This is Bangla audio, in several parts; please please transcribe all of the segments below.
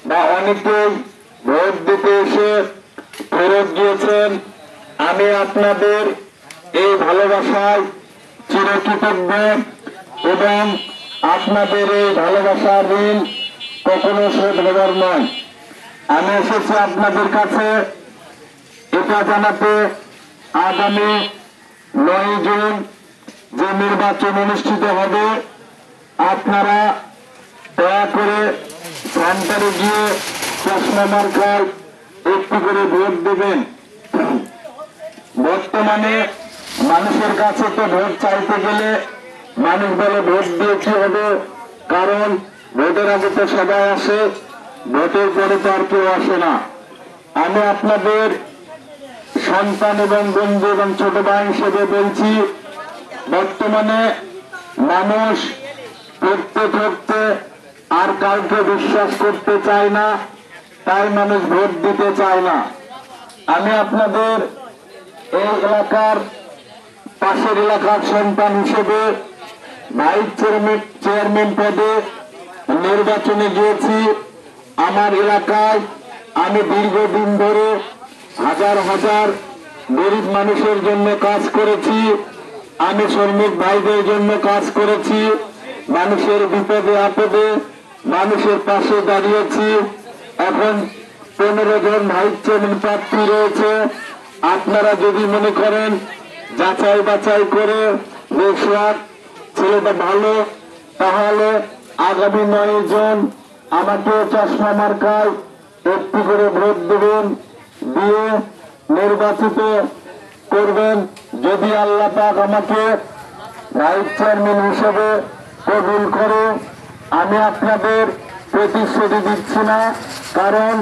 বা অনেকেই ভোট দিতে এসে ফেরত গিয়েছেন। আমি আপনাদের এই ভালোবাসায় চিরকৃতজ্ঞ এবং আপনাদের এই ভালোবাসার ঋণ কখনো শোধ হবার নয়। আমি এসেছি আপনাদের কাছে এটা জানাতে, আগামী 9 জুন যে নির্বাচন অনুষ্ঠিত হবে, আপনারা দয়া করে সেন্টারে গিয়ে চশমা মার্কায় একটু করে ভোট দেবেন। বর্তমানে মানুষের কাছে তো ভোট চাইতে গেলে মানুষ বলে ভোট দিয়ে কি হবে, কারণ ভোটের আগে তো সবাই আসে, ভোটের পরে তো আর কেউ আসে না। আমি আপনাদের সন্তান এবং বন্ধু এবং ছোট ভাই হিসেবে বলছি, বর্তমানে মানুষ পড়তে পড়তে আর কাউকে বিশ্বাস করতে চায় না, তাই মানুষ ভোট দিতে চায় না। আমি আপনাদের এই এলাকার পাশের এলাকার সন্তান হিসেবে ভাইস চেয়ারম্যান পদে নির্বাচনে গিয়েছি। আমার এলাকায় আমি দীর্ঘদিন ধরে হাজার হাজার গরিব মানুষের জন্য কাজ করেছি, আমি শ্রমিক ভাইদের জন্য কাজ করেছি, মানুষের বিপদে আপদে মানুষের পাশে দাঁড়িয়েছি। এখন 15 জন ভাইস চেয়ারম্যান প্রার্থী রয়েছে। আপনারা যদি মনে করেন যাচাই বাছাই করে ছেলেটা ভালো, তাহলে আগামী 9 জন আমাকে চশমা মার্কায় একটি করে ভোট দেবেন, দিয়ে নির্বাচিত করবেন। যদি আল্লাহ পাক আমাকে ভাইস চেয়ারম্যান হিসেবে কবুল করে, আমি আপনাদের প্রতিশ্রুতি দিচ্ছি না, কারণ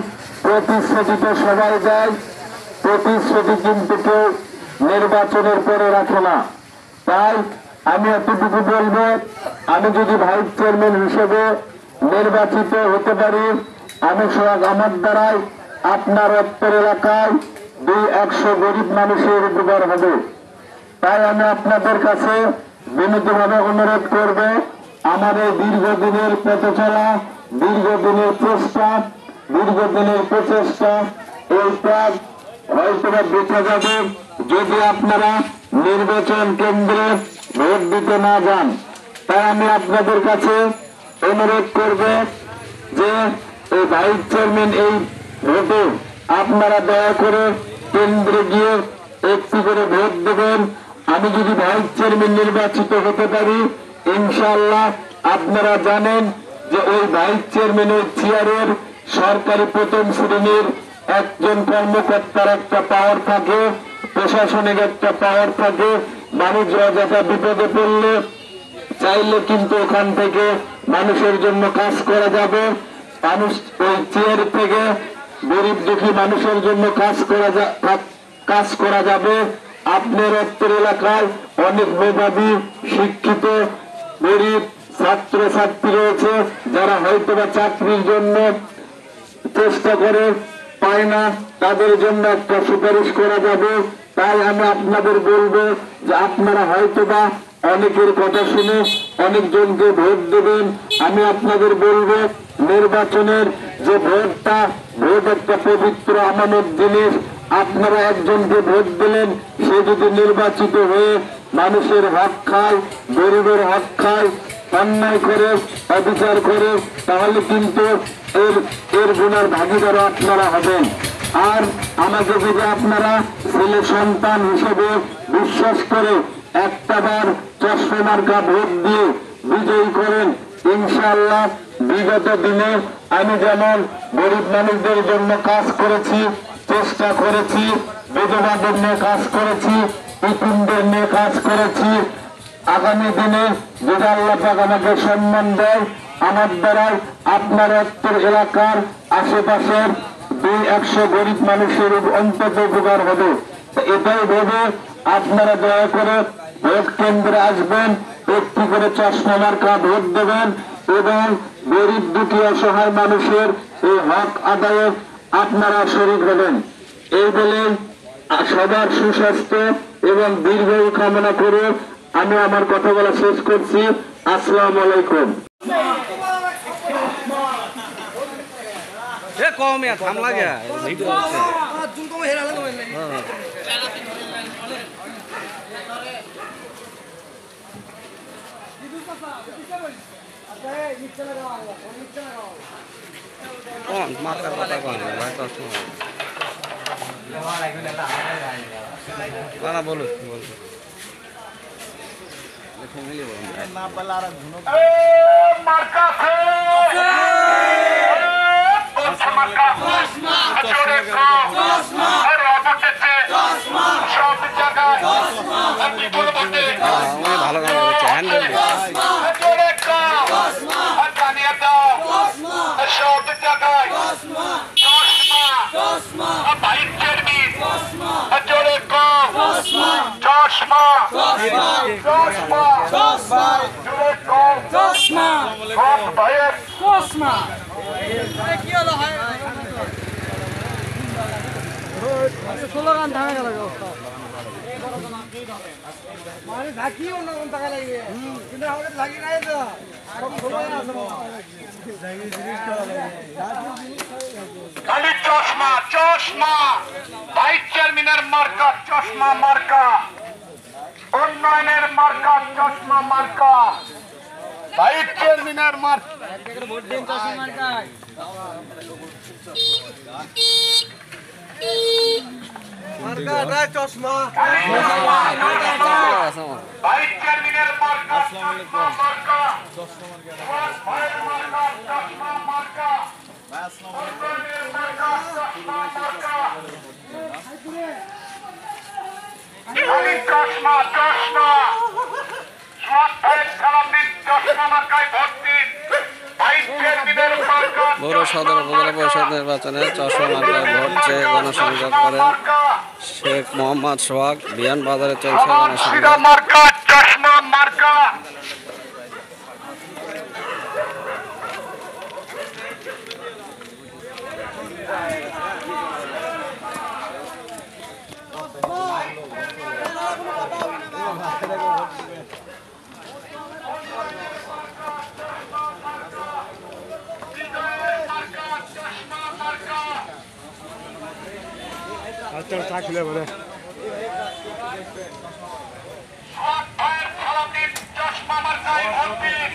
প্রতিশ্রুতি তো সবাই দেয়, প্রতিশ্রুতি কিন্তু কেউ নির্বাচনের পরে রাখে না। তাই আমি এতটুকু বলবো, আমি যদি ভাইস চেয়ারম্যান হিসেবে নির্বাচিত হতে পারি, আমি আমার দ্বারাই আপনার উত্তর এলাকায় 200 গরিব মানুষের উপকার হবে। তাই আমি আপনাদের কাছে বিনীতভাবে অনুরোধ করব, আমার এই দীর্ঘদিনের পথ চলা, দীর্ঘদিনের চেষ্টা, দীর্ঘদিনের প্রচেষ্টা, এই ত্যাগ হয়তো দেখা যাবে যদি আপনারা নির্বাচন কেন্দ্রে ভোট দিতে না যান। তাই আমি আপনাদের কাছে অনুরোধ করব যে এই ভাইস চেয়ারম্যান এই ভোটে আপনারা দয়া করে কেন্দ্রে গিয়ে একটি করে ভোট দেবেন। আমি যদি ভাইস চেয়ারম্যান নির্বাচিত হতে পারি, ইনশাআল্লাহ আপনারা জানেন যে ওই ভাইস চেয়ারম্যান ওই চেয়ারের সরকারি প্রথম শ্রেণীর একজন কর্মকর্তার একটা পাওয়ার থাকে, প্রশাসনিক একটা পাওয়ার থাকে। মানুষরা যথা বিপদে পড়লে চাইলে কিন্তু ওখান থেকে মানুষের জন্য কাজ করা যাবে। মানুষ ওই চেয়ার থেকে গরিব দুঃখী মানুষের জন্য কাজ করা যাবে। আপনার উত্তর এলাকায় অনেক মেধাবী শিক্ষিত গরিব ছাত্র ছাত্রী রয়েছে, যারা হয়তো বা চাকরির জন্য চেষ্টা করে পায় না, তাদের জন্য একটা সুপারিশ করা যাবে। তাই আমি আপনাদের বলবো যে আপনারা হয়তোবা অনেকের কথা শুনে অনেকজনকে ভোট দেবেন। আমি আপনাদের বলবো, নির্বাচনের যে ভোটটা, ভোট একটা পবিত্র আমানত জিনিস। আপনারা একজনকে ভোট দিলেন, সে যদি নির্বাচিত হয়ে মানুষের হক খায়, গরিবের হক খায়, অন্যায় করে, অবিচার করে, তাহলে কিন্তু এর গুণার ভাগিদার আপনারা হবেন। আর আমাকে যদি আপনারা ছেলে সন্তান হিসেবে বিশ্বাস করে একটাবার চশমা মার্কা ভোট দিয়ে বিজয়ী করেন, ইনশাআল্লাহ বিগত দিনে আমি যেমন গরিব মানুষদের জন্য কাজ করেছি, চেষ্টা করেছি, বিধবাদের নিয়ে কাজ করেছি, ইতিমদের নিয়ে কাজ করেছি, আগামী দিনে যদি আল্লাহ পাক আমাকে সম্মান দেয়, আমার দ্বারাই আপনার উত্তর এলাকার আশেপাশের 200 গরিব মানুষের অন্তত উপকার হবে। এটাই ভেবে আপনারা দয়া করে ভোট কেন্দ্রে আসবেন, একটি করে চশমা মার্কা ভোট দেবেন এবং গরিব দুটি অসহায় মানুষের এই হক আদায়ে আপনারা শরীক হবেন। এই বলে সবার সুস্বাস্থ্য এবং দীর্ঘায়ু কামনা করে আমি আমার কথা বলা শেষ করছি। আসসালামু আলাইকুম। এ কম यार থাম লাগে ভিডিও আছে জুম কম হেরা লাগে কোন মার্কার কথা কোন ভাই তো না বলো বলো ফ্যামিলি বলো না পালা আর ঘুনো মার্কা মার্কা জোরে চশমা আরে অবশেষে সব জায়গায় আমি বলবো আমি ভালো গান বলছি হ্যান্ডেল জোরে চশমা আর জানিয়ে দাও সব জায়গায় চশমা বাইক চালাবি জোরে চশমা জোরে চশমা ভাইয়ের চশমা কি হলো হয় স্লোগান থাকা গেল মানে ঝাঁকি অন্য কোন টাকা লাগবে কিন্তু আমাকে ঝাঁকি নাই তো সব সময় আছে খালি চশমা ভাইস চেয়ারম্যানের মার্কা চশমা মার্কা উন্নয়নের মার্কা চশমা মার্কা ভাইস চেয়ারম্যানের মার্কা ভোট দিন চশমা মার্কায় মার্কা চশমা ভাইস চেয়ারম্যানের মার্কা চশমা মার্কা ভাইয়ের মার্কা চশমা মার্কা উন্নয়নের মার্কা চশমা মার্কা খালি চশমা সব ভাইয়ের সালামদিন চশমা মার্কায় ভোট দিন ভাইস চেয়ারম্যানের মার্কা বড় সদর উপজেলা পরিষদ নির্বাচনে চশমা মার্কায় ভোট চেয়ে গণসংযোগ করেন শেখ মোহাম্মদ সোহাগ বিয়ান বাজারে চলছে গণসংযোগ মার্কা চশমা মার্কা আচ্ছা চা খুলে বলে চশমা মার্কায় ভোট দিন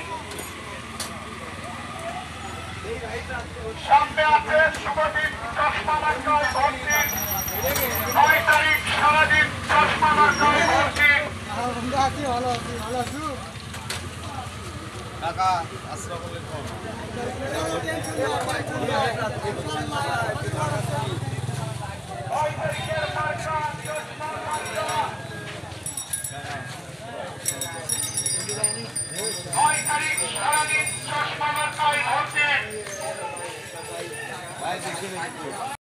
সামনে আছে শুভদিন চশমা মার্কায় ভোট দিন 9 তারিখ সারাদিন চশমা মার্কায় ভোট দিন আছি ভালো আছি কাকা আসসালামু আলাইকুম তারিখ সারাদিন চশমা মার্কায় ভোট দিন